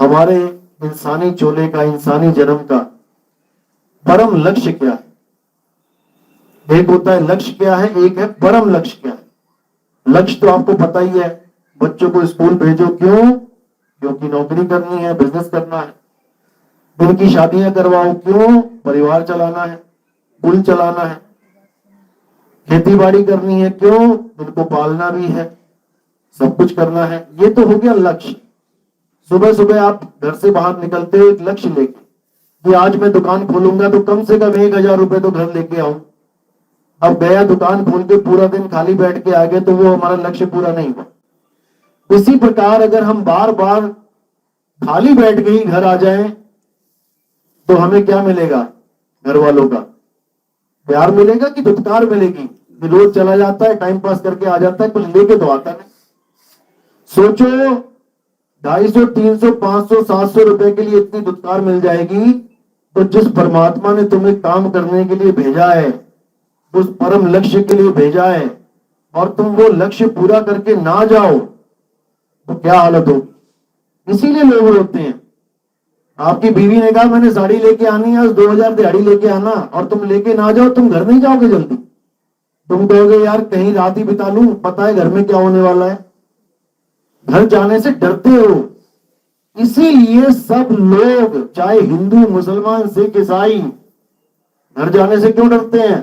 हमारे इंसानी चोले का, इंसानी जन्म का परम लक्ष्य क्या है? एक होता है लक्ष्य क्या है, एक है परम लक्ष्य क्या है। लक्ष्य तो आपको पता ही है, बच्चों को स्कूल भेजो, क्यों? क्योंकि नौकरी करनी है, बिजनेस करना है। उनकी शादियां करवाओ, क्यों? परिवार चलाना है, कुल चलाना है। खेती बाड़ी करनी है, क्यों? उनको पालना भी है, सब कुछ करना है। ये तो हो गया लक्ष्य। सुबह सुबह आप घर से बाहर निकलते हो एक लक्ष्य लेके कि आज मैं दुकान खोलूंगा तो कम से कम 1,000 रुपए तो घर लेके आऊं। अब गया दुकान खोल के पूरा दिन खाली बैठ के आ गए तो वो हमारा लक्ष्य पूरा नहीं हुआ। इसी प्रकार अगर हम बार बार खाली बैठ के ही घर आ जाएं तो हमें क्या मिलेगा? घर वालों का प्यार मिलेगा कि धुतकार मिलेगी? कि रोज चला जाता है, टाइम पास करके आ जाता है, कुछ लेके तो आता नहीं। सोचो 250, 300, 500, 700 रुपए के लिए इतनी धुतकार मिल जाएगी, तो जिस परमात्मा ने तुम्हें काम करने के लिए भेजा है, उस परम लक्ष्य के लिए भेजा है, और तुम वो लक्ष्य पूरा करके ना जाओ तो क्या हालत होगी? इसीलिए लोग रोते हैं। आपकी बीवी ने कहा मैंने साड़ी लेके आनी है, 2,000 दिहाड़ी लेके आना, और तुम लेके ना जाओ, तुम घर नहीं जाओगे जल्दी। तुम कहोगे यार कहीं रात ही बिता लूं, पता है घर में क्या होने वाला है। घर जाने से डरते हो। इसीलिए सब लोग, चाहे हिंदू, मुसलमान, सिख, ईसाई, घर जाने से क्यों डरते हैं?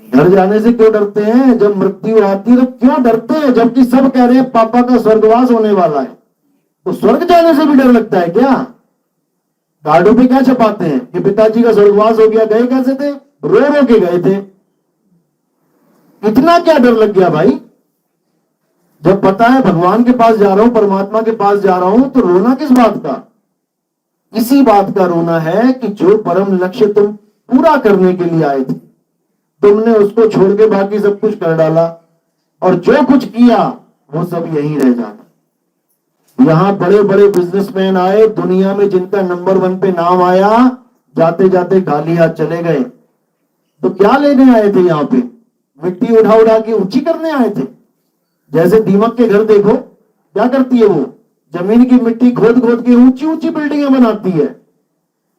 घर जाने से क्यों डरते हैं? जब मृत्यु आती है तो क्यों डरते हैं? जबकि सब कह रहे हैं पापा का स्वर्गवास होने वाला है, तो स्वर्ग जाने से भी डर लगता है क्या? कार्डों पे क्या छपाते हैं कि पिताजी का स्वर्गवास हो गया? गए कैसे थे? रो रो के गए थे। इतना क्या डर लग गया भाई? जब पता है भगवान के पास जा रहा हूं, परमात्मा के पास जा रहा हूं, तो रोना किस बात का? इसी बात का रोना है कि जो परम लक्ष्य तुम पूरा करने के लिए आए थे, तुमने उसको छोड़ के बाकी सब कुछ कर डाला, और जो कुछ किया वो सब यही रह जाना। यहां बड़े बड़े बिजनेसमैन आए दुनिया में, जिनका नंबर 1 पे नाम आया, जाते जाते खाली हाथ चले गए। तो क्या लेने आए थे यहां पे? मिट्टी उठा उठा के ऊंची करने आए थे। जैसे दीमक के घर देखो क्या करती है वो, जमीन की मिट्टी खोद खोद के ऊंची ऊंची बिल्डिंगें बनाती है।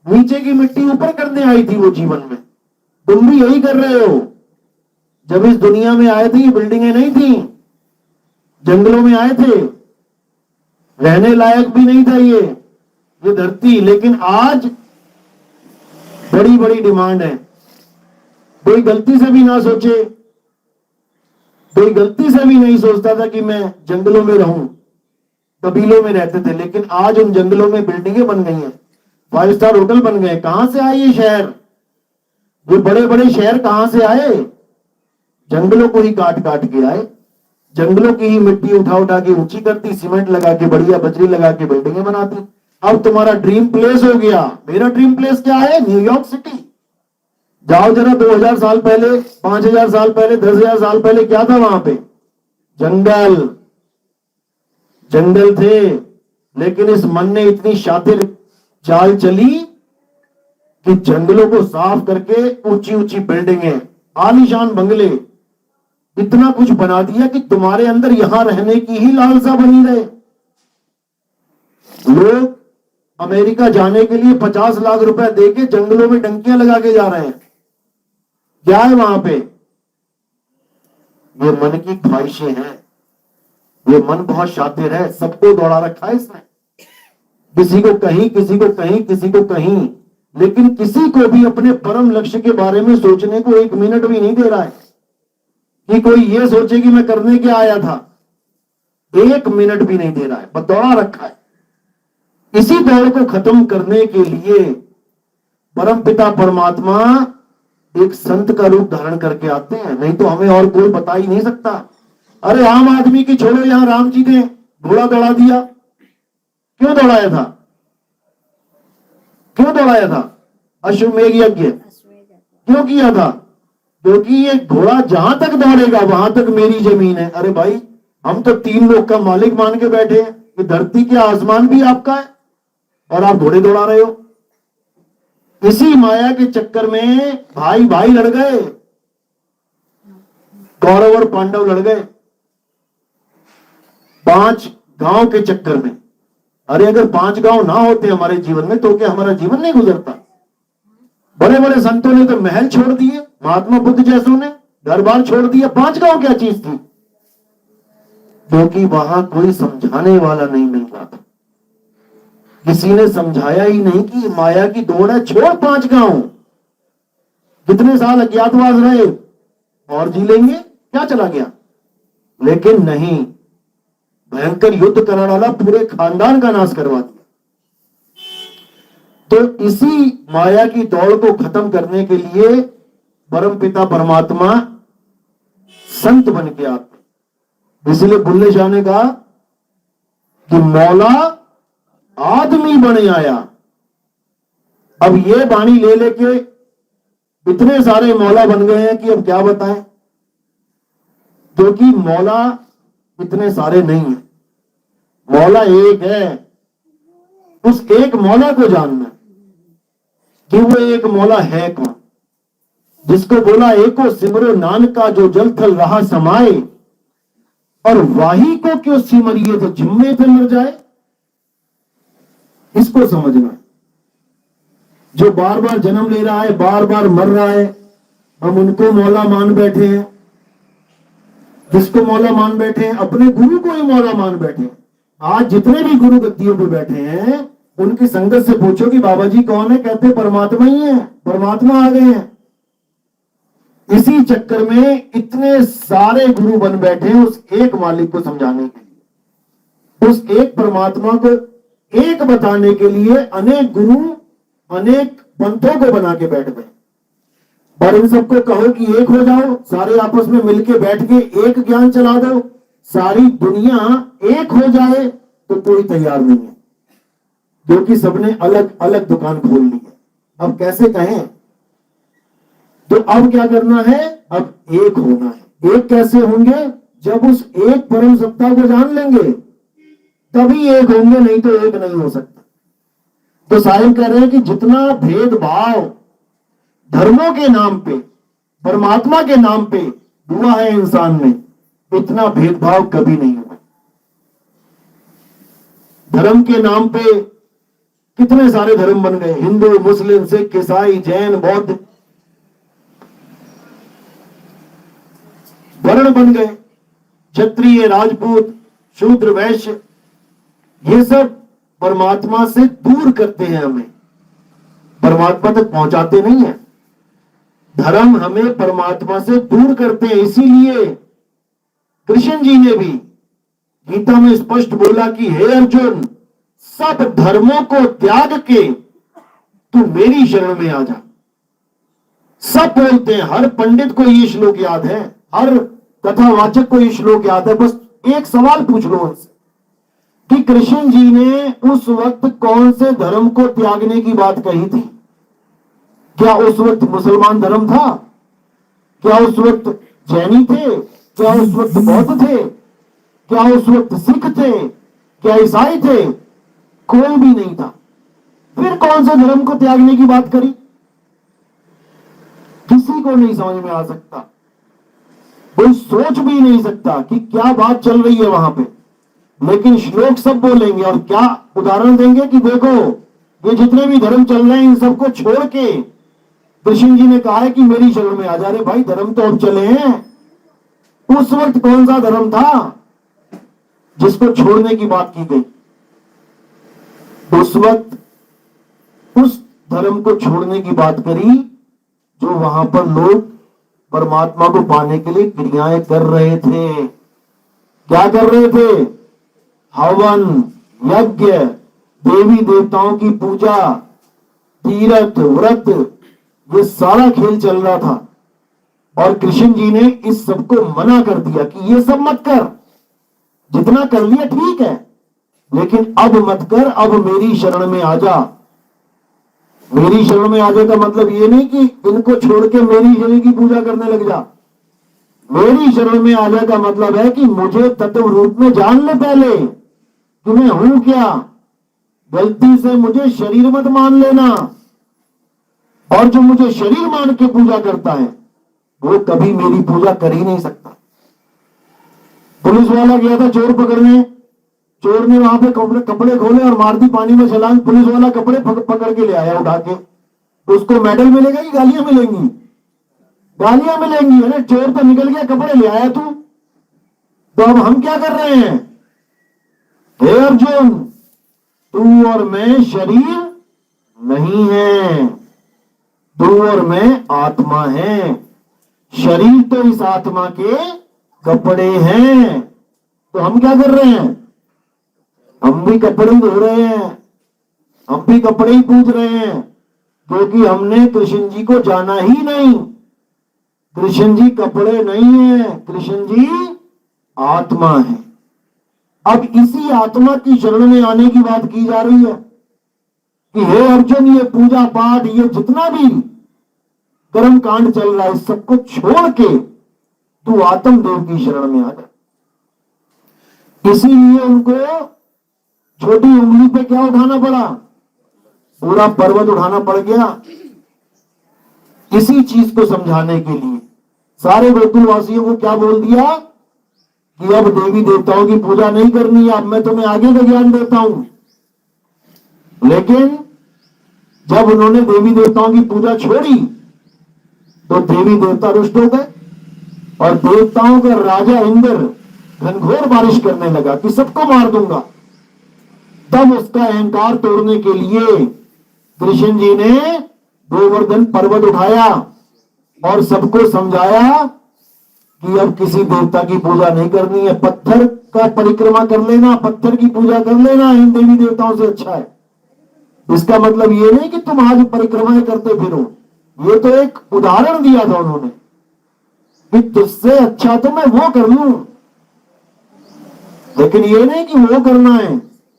नीचे की मिट्टी ऊपर करने आई थी वो जीवन में। तुम भी यही कर रहे हो। जब इस दुनिया में आए थे ये बिल्डिंगें नहीं थी, जंगलों में आए थे, रहने लायक भी नहीं था ये धरती। लेकिन आज बड़ी बड़ी डिमांड है। कोई गलती से भी ना सोचे, कोई गलती से भी नहीं सोचता था कि मैं जंगलों में रहूं। कबीलों में रहते थे, लेकिन आज उन जंगलों में बिल्डिंगें बन गई हैं, 5 स्टार होटल बन गए। कहां से आए ये शहर? ये बड़े बड़े शहर कहां से आए? जंगलों को ही काट काट के आए। जंगलों की ही मिट्टी उठा उठा के ऊंची करती, सीमेंट लगा के, बढ़िया बजरी लगा के बिल्डिंगें बनाती। अब तुम्हारा ड्रीम प्लेस हो गया। मेरा ड्रीम प्लेस क्या है? New York city. जाओ जरा 2,000 साल पहले, 5,000 साल पहले, 10,000 साल पहले क्या था वहां पे? जंगल, जंगल थे। लेकिन इस मन ने इतनी शातिर चाल चली कि जंगलों को साफ करके ऊंची ऊंची बिल्डिंगें, आलीशान बंगले, इतना कुछ बना दिया कि तुम्हारे अंदर यहां रहने की ही लालसा बनी रहे। लोग अमेरिका जाने के लिए 50 लाख रुपए देके जंगलों में डंकियां लगा के जा रहे हैं। क्या है वहां पे? ये मन की ख्वाहिशें हैं। ये मन बहुत शातिर है, सबको दौड़ा रखा है इसने। किसी को कहीं, किसी को कहीं, किसी को कहीं, लेकिन किसी को भी अपने परम लक्ष्य के बारे में सोचने को 1 मिनट भी नहीं दे रहा है कि कोई ये सोचे कि मैं करने क्या आया था। 1 मिनट भी नहीं दे रहा है, बस दौड़ा रखा है। इसी दौड़ को खत्म करने के लिए परम पिता परमात्मा एक संत का रूप धारण करके आते हैं, नहीं तो हमें और कोई बता ही नहीं सकता। अरे आम आदमी की छोड़ो, यहां राम जी ने घोड़ा दौड़ा दिया। क्यों दौड़ाया था? क्यों दौड़ाया था? अश्वमेध यज्ञ क्यों किया था? क्योंकि ये घोड़ा जहां तक दौड़ेगा वहां तक मेरी जमीन है। अरे भाई, हम तो 3 लोग का मालिक मान के बैठे हैं कि धरती के आसमान भी आपका है, और आप घोड़े दौड़ा रहे हो। इसी माया के चक्कर में भाई भाई लड़ गए, कौरव और पांडव लड़ गए 5 गांव के चक्कर में। अरे अगर 5 गांव ना होते हमारे जीवन में तो क्या हमारा जीवन नहीं गुजरता? बड़े बड़े संतों ने तो महल छोड़ दिए, महात्मा बुद्ध जैसों ने घर बार छोड़ दिया। 5 गांव क्या चीज थी? क्योंकि वहां कोई समझाने वाला नहीं मिल रहा था। किसी ने समझाया ही नहीं कि माया की दौड़ है, छोड़ 5 गांव। कितने साल अज्ञातवास रहे और जी लेंगे, क्या चला गया? लेकिन नहीं, भयंकर युद्ध करने वाला पूरे खानदान का नाश करवा दिया। तो इसी माया की दौड़ को खत्म करने के लिए परमपिता परमात्मा संत बन के आते। इसलिए बुल्ले शाह ने कहा कि मौला आदमी बने आया। अब ये वाणी ले लेके इतने सारे मौला बन गए हैं कि अब क्या बताएं, क्योंकि मौला इतने सारे नहीं है, मौला एक है। उस एक मौला को जानना कि वो एक मौला है कौन, जिसको बोला एको सिमरो नानका जो जल थल रहा समाए, और वाही को क्यों सिमरिए तो जिम्मे पे मर जाए। इसको समझना। जो बार बार जन्म ले रहा है, बार बार मर रहा है, हम उनको मौला मान बैठे हैं। किसको मौला मान बैठे हैं? अपने गुरु को ही मौला मान बैठे हैं। आज जितने भी गुरु गद्दियों पे बैठे हैं उनकी संगत से पूछो कि बाबा जी कौन है, कहते परमात्मा ही है, परमात्मा आ गए हैं। इसी चक्कर में इतने सारे गुरु बन बैठे हैं उस एक मालिक को समझाने के लिए, उस एक परमात्मा को एक बताने के लिए अनेक गुरु अनेक पंथों को बना के बैठ गए। और इन सबको कहो कि एक हो जाओ, सारे आपस में मिलके बैठ के एक ज्ञान चला दो, सारी दुनिया एक हो जाए, तो कोई तैयार नहीं है, क्योंकि सबने अलग अलग दुकान खोल ली है। अब कैसे कहें? तो अब क्या करना है? अब एक होना है। एक कैसे होंगे? जब उस एक परम सत्ता को जान लेंगे तभी एक होंगे, नहीं तो एक नहीं हो सकता। तो साहिब कह रहे हैं कि जितना भेदभाव धर्मों के नाम पे, परमात्मा के नाम पे हुआ है इंसान में, इतना भेदभाव कभी नहीं हुआ। धर्म के नाम पे कितने सारे धर्म बन गए, हिंदू, मुस्लिम, सिख, ईसाई, जैन, बौद्ध, वर्ण बन गए, क्षत्रिय, राजपूत, शूद्र, वैश्य। ये सब परमात्मा से दूर करते हैं, हमें परमात्मा तक पहुंचाते नहीं है। धर्म हमें परमात्मा से दूर करते हैं। इसीलिए कृष्ण जी ने भी गीता में स्पष्ट बोला कि हे अर्जुन, सब धर्मों को त्याग के तू मेरी शरण में आ जा। सब बोलते हैं, हर पंडित को ये श्लोक याद है, हर कथावाचक को ये श्लोक याद है। बस एक सवाल पूछ लो उनसे कि कृष्ण जी ने उस वक्त कौन से धर्म को त्यागने की बात कही थी? क्या उस वक्त मुसलमान धर्म था? क्या उस वक्त जैनी थे? क्या उस वक्त बौद्ध थे? क्या उस वक्त सिख थे? क्या ईसाई थे? कोई भी नहीं था। फिर कौन से धर्म को त्यागने की बात करी? किसी को नहीं समझ में आ सकता, कोई सोच भी नहीं सकता कि क्या बात चल रही है वहां पे। लेकिन श्लोक सब बोलेंगे और क्या उदाहरण देंगे कि देखो ये जितने भी धर्म चल रहे हैं इन सबको छोड़ के कृष्ण जी ने कहा है कि मेरी शरण में आ जा। रहे भाई, धर्म तो अब चले हैं, उस वक्त कौन सा धर्म था जिसको छोड़ने की बात की गई? उस वक्त उस धर्म को छोड़ने की बात करी जो वहां पर लोग परमात्मा को पाने के लिए क्रियाएं कर रहे थे। क्या कर रहे थे? हवन, यज्ञ, देवी देवताओं की पूजा, तीर्थ, व्रत, ये सारा खेल चल रहा था। और कृष्ण जी ने इस सबको मना कर दिया कि ये सब मत कर, जितना कर लिया ठीक है, लेकिन अब मत कर, अब मेरी शरण में आ जा। मेरी शरण में आ जा का मतलब ये नहीं कि इनको छोड़ के मेरी शरीर की पूजा करने लग जा। मेरी शरण में आ जा का मतलब है कि मुझे तत्व रूप में जान ले पहले कि मैं हूं क्या। गलती से मुझे शरीर मत मान लेना। और जो मुझे शरीर मान के पूजा करता है वो कभी मेरी पूजा कर ही नहीं सकता। पुलिस वाला गया था चोर पकड़ने, चोर ने वहां पे कपड़े खोले और मार दी पानी में छलांग, पुलिस वाला कपड़े पकड़ के ले आया उठा के, तो उसको मेडल मिलेगा कि गालियां मिलेंगी? गालियां मिलेंगी। अरे चोर तो निकल गया, कपड़े ले आया तू। तो अब हम क्या कर रहे हैं? हे अर्जुन, तू और मैं शरीर नहीं है, तू और मैं आत्मा है। शरीर तो इस आत्मा के कपड़े हैं। तो हम क्या कर रहे हैं? हम भी कपड़े धो रहे हैं, हम भी कपड़े ही पूज रहे हैं, क्योंकि हमने कृष्ण जी को जाना ही नहीं। कृष्ण जी कपड़े नहीं है, कृष्ण जी आत्मा है। अब इसी आत्मा की शरण में आने की बात की जा रही है कि हे अर्जुन, ये पूजा पाठ, ये जितना भी कर्म कांड चल रहा है, सबको छोड़ के तू आत्मदेव की शरण में आ जा। इसीलिए उनको छोटी उंगली पे क्या उठाना पड़ा? पूरा पर्वत उठाना पड़ गया। इसी चीज को समझाने के लिए सारे गोकुलवासियों को क्या बोल दिया कि अब देवी देवताओं की पूजा नहीं करनी है, अब मैं तुम्हें आगे का ज्ञान देता हूं। लेकिन जब उन्होंने देवी देवताओं की पूजा छोड़ी तो देवी देवता रुष्ट हो गए और देवताओं का राजा इंद्र घनघोर बारिश करने लगा कि सबको मार दूंगा। तब उसका अहंकार तोड़ने के लिए कृष्ण जी ने गोवर्धन पर्वत उठाया और सबको समझाया कि अब किसी देवता की पूजा नहीं करनी है, पत्थर का परिक्रमा कर लेना, पत्थर की पूजा कर लेना इन देवी देवताओं से अच्छा है। इसका मतलब ये नहीं कि तुम आज परिक्रमाएं करते फिरो, ये तो एक उदाहरण दिया था उन्होंने कि तुझसे अच्छा तो मैं वो कर लूं, लेकिन ये नहीं कि वो करना है।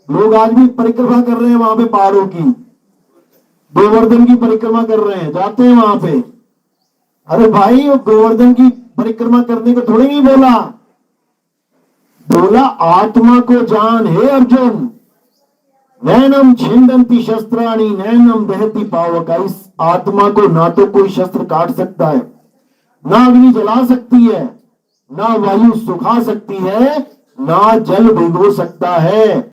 लोग आज भी परिक्रमा कर रहे हैं वहां पे, पहाड़ों की, गोवर्धन की परिक्रमा कर रहे हैं, जाते हैं वहां पे। अरे भाई, वो गोवर्धन की परिक्रमा करने को थोड़ी नहीं बोला, बोला आत्मा को जान हे अर्जुन। नैनम छिंदंती शस्त्राणी नैनम दहती पावका। इस आत्मा को ना तो कोई शस्त्र काट सकता है, ना अग्नि जला सकती है, ना वायु सुखा सकती है, ना जल भिगो सकता है।